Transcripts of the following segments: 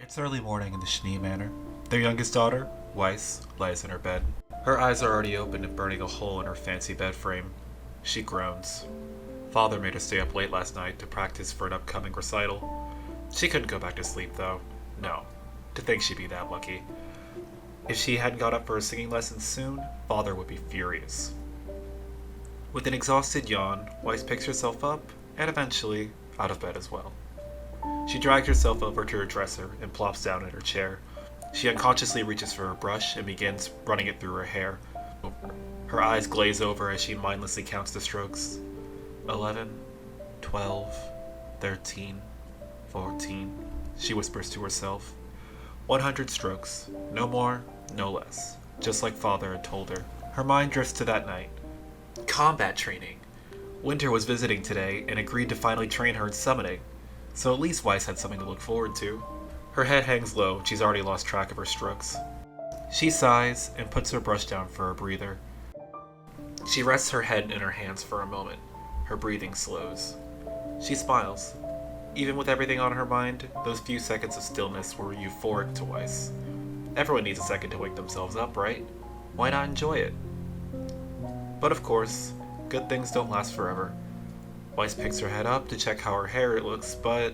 It's early morning in the Schnee Manor. Their youngest daughter, Weiss, lies in her bed. Her eyes are already open and burning a hole in her fancy bed frame. She groans. Father made her stay up late last night to practice for an upcoming recital. She couldn't go back to sleep, though. No. To think she'd be that lucky. If she hadn't got up for her singing lessons soon, Father would be furious. With an exhausted yawn, Weiss picks herself up, and eventually, out of bed as well. She drags herself over to her dresser and plops down in her chair. She unconsciously reaches for her brush and begins running it through her hair. Her eyes glaze over as she mindlessly counts the strokes. 11, 12, 13, 14, she whispers to herself. 100 strokes. No more, no less. Just like Father had told her. Her mind drifts to that night. Combat training. Winter was visiting today and agreed to finally train her in summoning. So at least Weiss had something to look forward to. Her head hangs low, she's already lost track of her strokes. She sighs and puts her brush down for a breather. She rests her head in her hands for a moment. Her breathing slows. She smiles. Even with everything on her mind, those few seconds of stillness were euphoric to Weiss. Everyone needs a second to wake themselves up, right? Why not enjoy it? But of course, good things don't last forever. Weiss picks her head up to check how her hair looks, but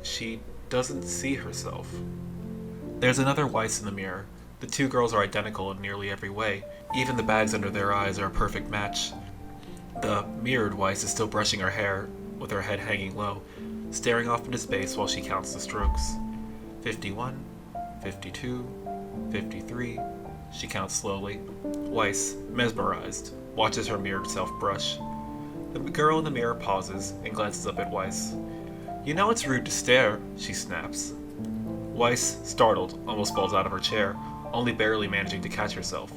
she doesn't see herself. There's another Weiss in the mirror. The two girls are identical in nearly every way. Even the bags under their eyes are a perfect match. The mirrored Weiss is still brushing her hair, with her head hanging low, staring off into space while she counts the strokes. 51, 52, 53. She counts slowly. Weiss, mesmerized, watches her mirrored self brush. The girl in the mirror pauses and glances up at Weiss. You know it's rude to stare, she snaps. Weiss, startled, almost falls out of her chair, only barely managing to catch herself.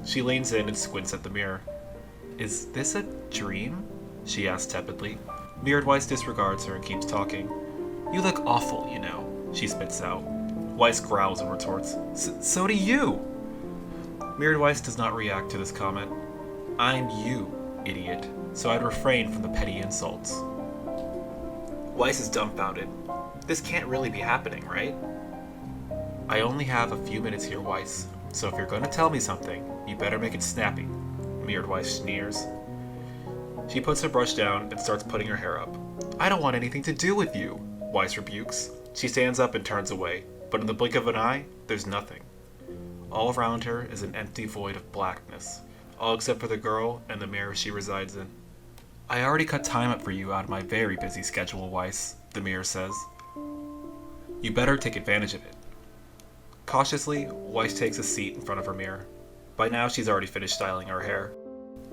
She leans in and squints at the mirror. Is this a dream? She asks tepidly. Mirrored Weiss disregards her and keeps talking. You look awful, you know, she spits out. Weiss growls and retorts. So do you! Mirrored Weiss does not react to this comment. I'm you, idiot, so I'd refrain from the petty insults. Weiss is dumbfounded. This can't really be happening, right? I only have a few minutes here, Weiss, so if you're going to tell me something, you better make it snappy, Mirrored Weiss sneers. She puts her brush down and starts putting her hair up. I don't want anything to do with you, Weiss rebukes. She stands up and turns away, but in the blink of an eye, there's nothing. All around her is an empty void of blackness, all except for the girl and the mirror she resides in. I already cut time up for you out of my very busy schedule, Weiss, the mirror says. You better take advantage of it. Cautiously, Weiss takes a seat in front of her mirror. By now, she's already finished styling her hair.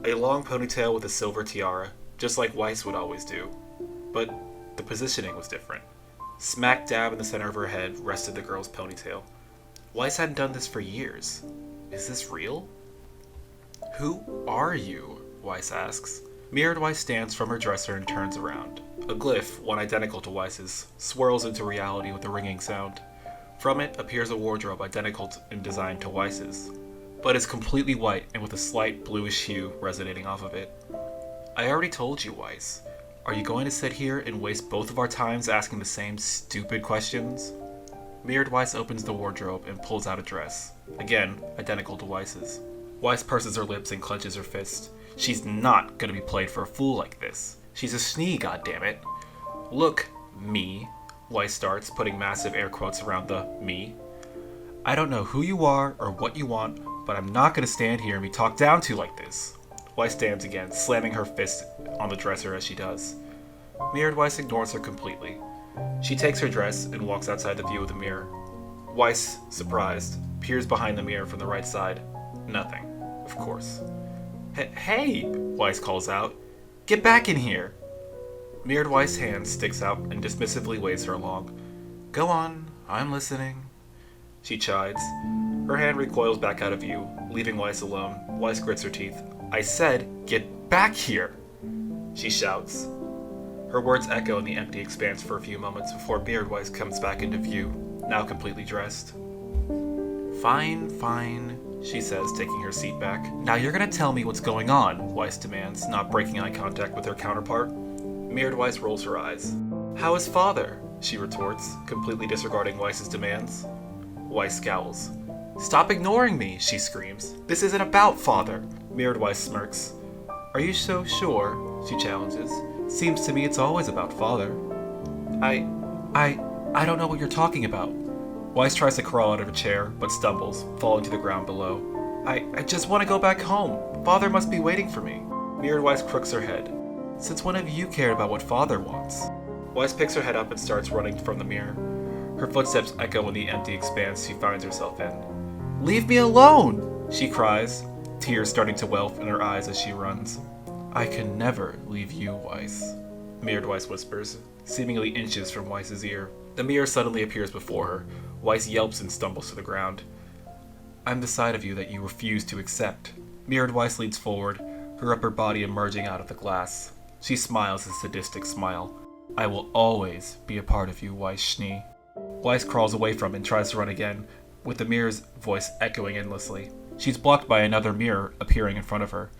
A long ponytail with a silver tiara, just like Weiss would always do. But the positioning was different. Smack dab in the center of her head rested the girl's ponytail. Weiss hadn't done this for years. Is this real? Who are you? Weiss asks. Mirrored Weiss stands from her dresser and turns around. A glyph, one identical to Weiss's, swirls into reality with a ringing sound. From it appears a wardrobe identical in design to Weiss's, but is completely white and with a slight bluish hue resonating off of it. I already told you, Weiss. Are you going to sit here and waste both of our times asking the same stupid questions? Mirrored Weiss opens the wardrobe and pulls out a dress, again identical to Weiss's. Weiss purses her lips and clenches her fist. She's not gonna be played for a fool like this. She's a Schnee, goddammit. Look, me, Weiss starts, putting massive air quotes around the me. I don't know who you are or what you want, but I'm not gonna stand here and be talked down to like this. Weiss stands again, slamming her fist on the dresser as she does. Mirrored Weiss ignores her completely. She takes her dress and walks outside the view of the mirror. Weiss, surprised, peers behind the mirror from the right side. Nothing, of course. Hey, Weiss calls out. Get back in here! Mirrored Weiss' hand sticks out and dismissively waves her along. Go on, I'm listening. She chides. Her hand recoils back out of view, leaving Weiss alone. Weiss grits her teeth. I said, get back here! She shouts. Her words echo in the empty expanse for a few moments before Mirrored Weiss comes back into view, now completely dressed. Fine, she says, taking her seat back. Now you're gonna tell me what's going on, Weiss demands, not breaking eye contact with her counterpart. Mirrored Weiss rolls her eyes. How is Father? she retorts, completely disregarding Weiss's demands. Weiss scowls. Stop ignoring me, she screams. This isn't about father. Mirrored Weiss smirks. Are you so sure? She challenges. Seems to me it's always about father. I don't know what you're talking about. Weiss tries to crawl out of a chair, but stumbles, falling to the ground below. I just want to go back home. Father must be waiting for me. Mirrored Weiss crooks her head. Since when have you cared about what father wants? Weiss picks her head up and starts running from the mirror. Her footsteps echo in the empty expanse she finds herself in. Leave me alone! She cries, tears starting to well in her eyes as she runs. I can never leave you, Weiss, Mirrored Weiss whispers, seemingly inches from Weiss's ear. The mirror suddenly appears before her. Weiss yelps and stumbles to the ground. I'm the side of you that you refuse to accept. Mirrored Weiss leans forward, her upper body emerging out of the glass. She smiles a sadistic smile. I will always be a part of you, Weiss Schnee. Weiss crawls away from and tries to run again, with the mirror's voice echoing endlessly. She's blocked by another mirror appearing in front of her.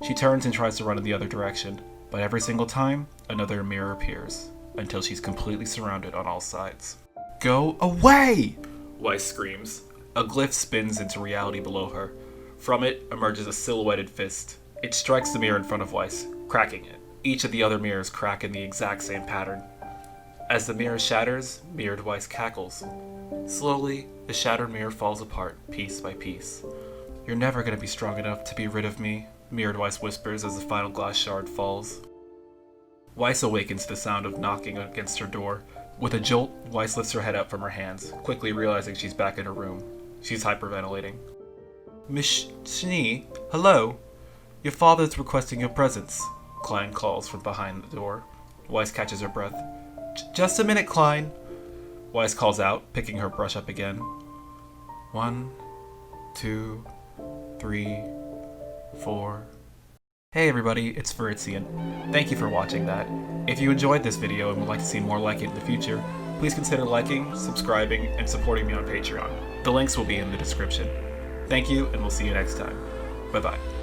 She turns and tries to run in the other direction, but every single time, another mirror appears, until she's completely surrounded on all sides. Go away! Weiss screams. A glyph spins into reality below her. From it emerges a silhouetted fist. It strikes the mirror in front of Weiss, cracking it. Each of the other mirrors crack in the exact same pattern. As the mirror shatters, Mirrored Weiss cackles. Slowly, the shattered mirror falls apart, piece by piece. You're never going to be strong enough to be rid of me, Mirrored Weiss whispers as the final glass shard falls. Weiss awakens to the sound of knocking against her door. With a jolt, Weiss lifts her head up from her hands, quickly realizing she's back in her room. She's hyperventilating. Miss Schnee, hello? Your father's requesting your presence, Klein calls from behind the door. Weiss catches her breath. Just a minute, Klein. Weiss calls out, picking her brush up again. 1, 2, 3, 4. Hey everybody, it's Vritzien. Thank you for watching that. If you enjoyed this video and would like to see more like it in the future, please consider liking, subscribing, and supporting me on Patreon. The links will be in the description. Thank you, and we'll see you next time. Bye-bye.